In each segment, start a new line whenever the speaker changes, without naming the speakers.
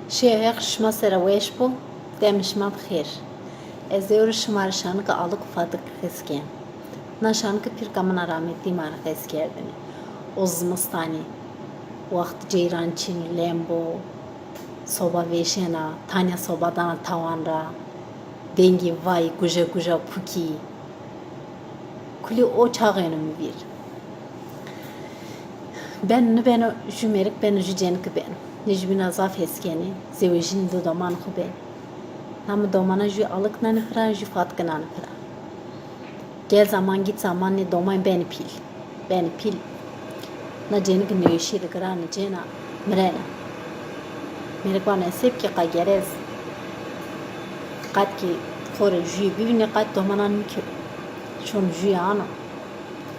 Şehir şma seraweş bu, demişma bxir. Ezeur şmar Şanıka Alık Fatıke xesken. Na Şanıka pir kamana rahmetli mar xeskerdini. O zmistani. Vaqt ceyrançin lembo. Soba veşena, tanya sobadan tavanra. Dengi vay guja guja puki. Kuli o çağınımı bir. Ben jümerik ben jücenik ben. Necbina zaf eskeni, zevjin do doman xube. Nam domana jü alık nan fıra, jü fatkı nan fıra. Gel zaman git zaman ne doman beni pil. Beni pil. Na cenik nöşi de kıra ne cena mrena. Merik bana esip ki qagerez. Qat ki xore jü bibine qat domanan mükür. Şun jü ana.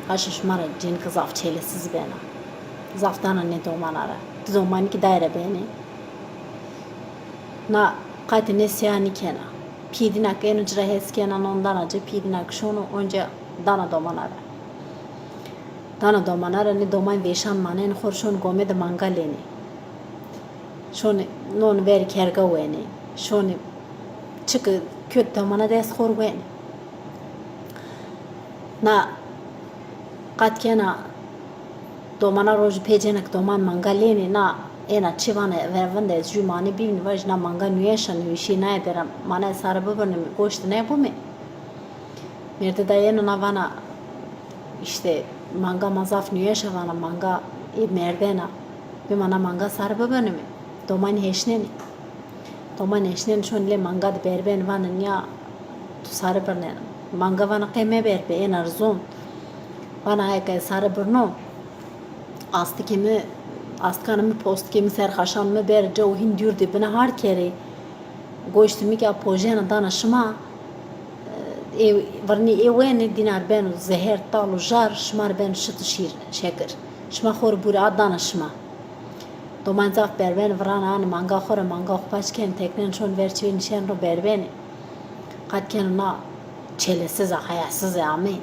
Aşış mara cenik zaf çelesiz bana. Zaftana ne domanara. Doman ki daire beni. Na qati ne siyani kena. Pidinak en ucra heskenan ondan acı pidinak şunu önce dana domanara. Dana domanara ne doman veşan manen xorşon gome de mangaleni. Şunu non ver kerga weni. Şunu çıkı köt domana des xor weni. Na qat kena domana roj pejenak doman mangaleni na ena çivana vervende jumani bivni vajna manga nüyeşan nüyişi na ederam mana sarabıbını goştu ne bu mu? Merde dayena navana işte manga mazaf nüyeşavana manga merdena bir mana manga sarabıbını mı? Doman heşneni. Doman heşneni şonle manga de berben vana ya tu sarabıbını manga vana qeme berbe enar zon vana ayka sarabıbını astı kimi astkanımı post kimi serxaşanımı ber cevhin dürdü bana har kere goştumi ki apojena danışma varni evene dinar ben zehir talu jar şmar ben şıt şir şeker şma xor bura danışma doman zaf berben vrana an manga xor manga paçken teknen şon verçi nişan ro berben qatken na çelesiz hayasız ami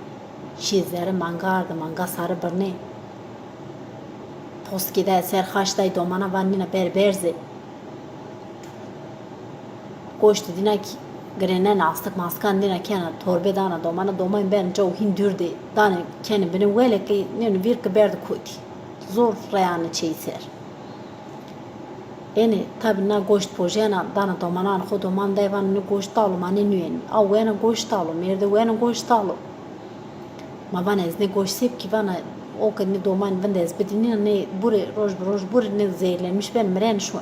şizleri manga sarı birne Poskide serxaştay domana vanina berberze. Koştu dina ki grenen astık maskan dina kena torbe dana domana domayın ben çoğu hindürde dana kena beni vele ki ne bir ki berdi koydu. Zor rayana çeyser. Eni tabi na goşt pojena dana domana an xo doman dayvan ne goşt talu mani nüyen. Au vena goşt talu merde vena goşt talu. Ma vana ez ne goşt sep ki vana o kad ne doman vende ezbedini ne bure roj bure ne zehirlenmiş ben mren şun.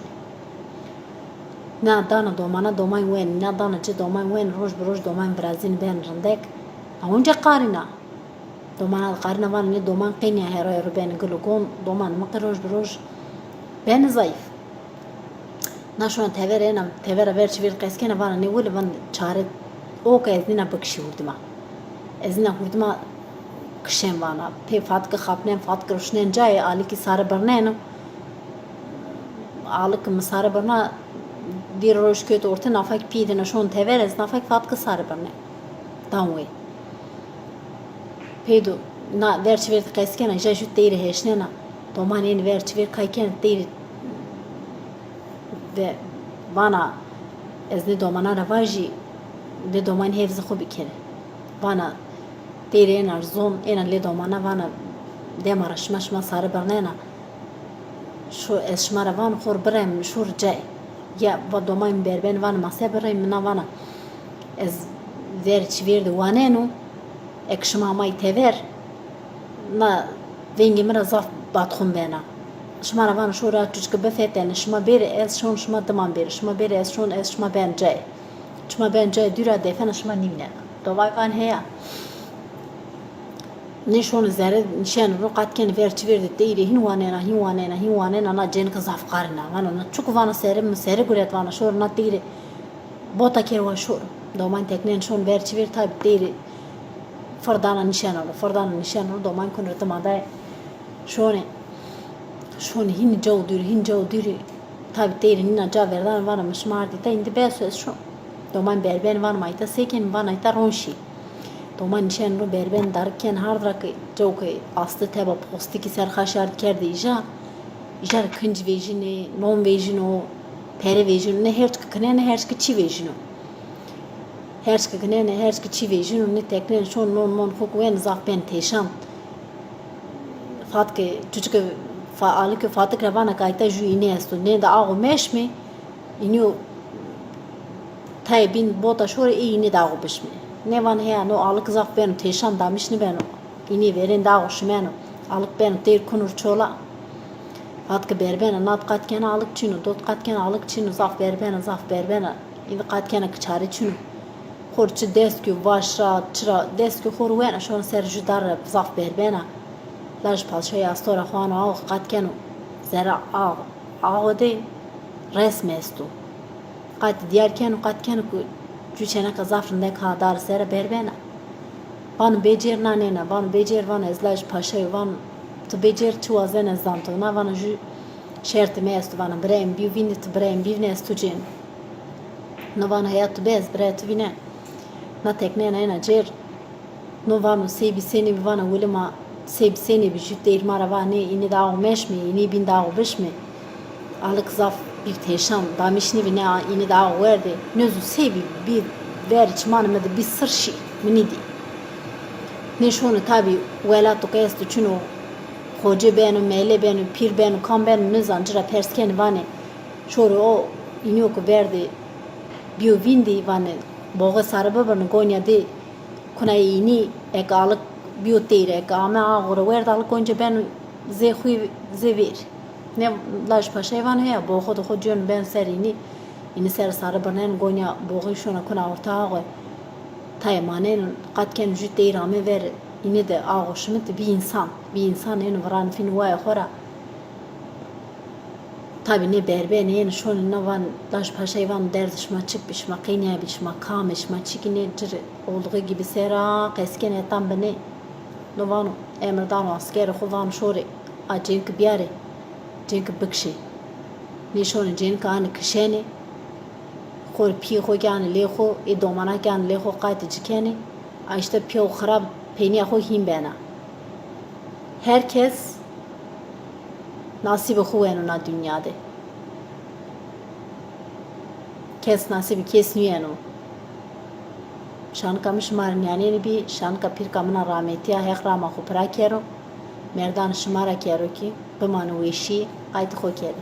Na dana domana doman wen na dana ce doman wen roj doman brazil ben randek. Aunca qarina. Domana qarina van ne doman qenya hero ben glugon doman maq roj ben zayıf. Na şun tevera verç bir qeskene van ne wul van çare o ka eznina bakışı hurduma. Ezina hurduma kışen vana pe Fatıke xapnen Fatıke ruşnen cay ali ki sarı barnen alık mı sarı barna bir roş kötü orta nafak pidine şon teverez nafak Fatıke sarı barnen tamwe pedo na verç verdi kaskena jajut deyri heşnena domanen verç ver kayken deyri ve vana ezne domana ravaji de doman hevzi xobi kere vana Teri enar zon ena le domana vana demara şma sarı barnena şu esşmara van xor brem şur cay ya va domayn berben van mase brem na vana ez verç verdi vaneno ekşma may tever na vengimra zaf batxum bena şmara van şura çuçka befeten şma bir ez şon şma daman bir şma bir ez şon ez şma ben cay şma ben cay düra defen şma nimne dovay van heya نشون زارد نشان رقعت كان فيرت فيرد تيري هنوانينا أنا جن كزاف قارنا أنا نشوف وانا سير قريت وانا شور نتيري بوتا كير وشور دومان تكنين شون فيرت فيرت تايب تيري فردانا نشان دومان كن رتمادا شون هين جو ديري تايب تيري هنا جا فردان وانا مش ماردي تاين دي بس شون دومان بربن وانا مايتا سيكن وانا يتا رونشي Doman nişan ro berben darken hardrak çok astı teba posti ki serxaşar kerdi ija kınc vejini non vejino pere vejinu ne herçka kne ne herçka çi vejinu herçka kne ne herçka çi vejinu ne tekne şon non mon fok wen zaf ben teşan Fatıke çocuk Alık Fatıke bana kayta ju ine estu ne da ağu meşmi iniu tay bin bota şore ini da ağu bişmi ne van he no Alık zaf ben teşan damış ne ben ini verin da ağu şmen Alık ben ter kunur çola Fatıke berbena nat katken Alık çinu dot katken Alık çinu zaf berbena ini katken kçari çinu Horçu deskü vaşra çıra deskü hor wen şon serju dar zaf berbena Laj palşaya astora xwano ağ qatkenu zera ağ de resmestu qat diyarken qatkenu ku cüçene kazafrında kadar sera berbena van becer nanena van becer van ezlaj paşay van tu becer tu azene zantona van ju şert mestu van brem bi vinit brem bi nestu cin no van hayat bez bret vine na tekne na cer no van sebi seni van ulema Seb seni bir jüteyir maravane ini da meş mi ini bin da beş mi Alık zaf bir teşan damişni ve ne ini da verdi nözü sebi bir ver çmanımda bir sırşi minidi ne şunu tabi vela to kestu çuno hoca benu mele benu pir benu kan benu ne zancıra persken vane şoru o ini oku verdi bio vindi vane boğa sarabı bana gonya de kunay ini ek alık biyotere kame ağır verdalı konca ben zevir ne laş paşa van ya boğu da hocun ben serini ini ser sarı banen gonya boğu şuna kuna ortağı taymanen katken jüte rame ver ini de ağışmıt bir insan en varan fin vay khora tabi ne berbe ne şun ne van laş paşa van derdişma çıkmış makine bişma kamışma çikine olduğu gibi sera kesken etam bene Novano emrdan asker xovan şore a cenk biyare cenk bıkşe nişon cenk an kşene xor pi xo gan le xo e domana gan le xo qat cikene a işte piyo xarab peni xo him bena herkes nasibi xo enuna dünyada kes nasibi kes nuyeno Şanıka mişmarın yani bir şanıka pir kamına rahmetiya hekrama xupra kero merdan şımara kero ki bımanı veşi ayet xo kere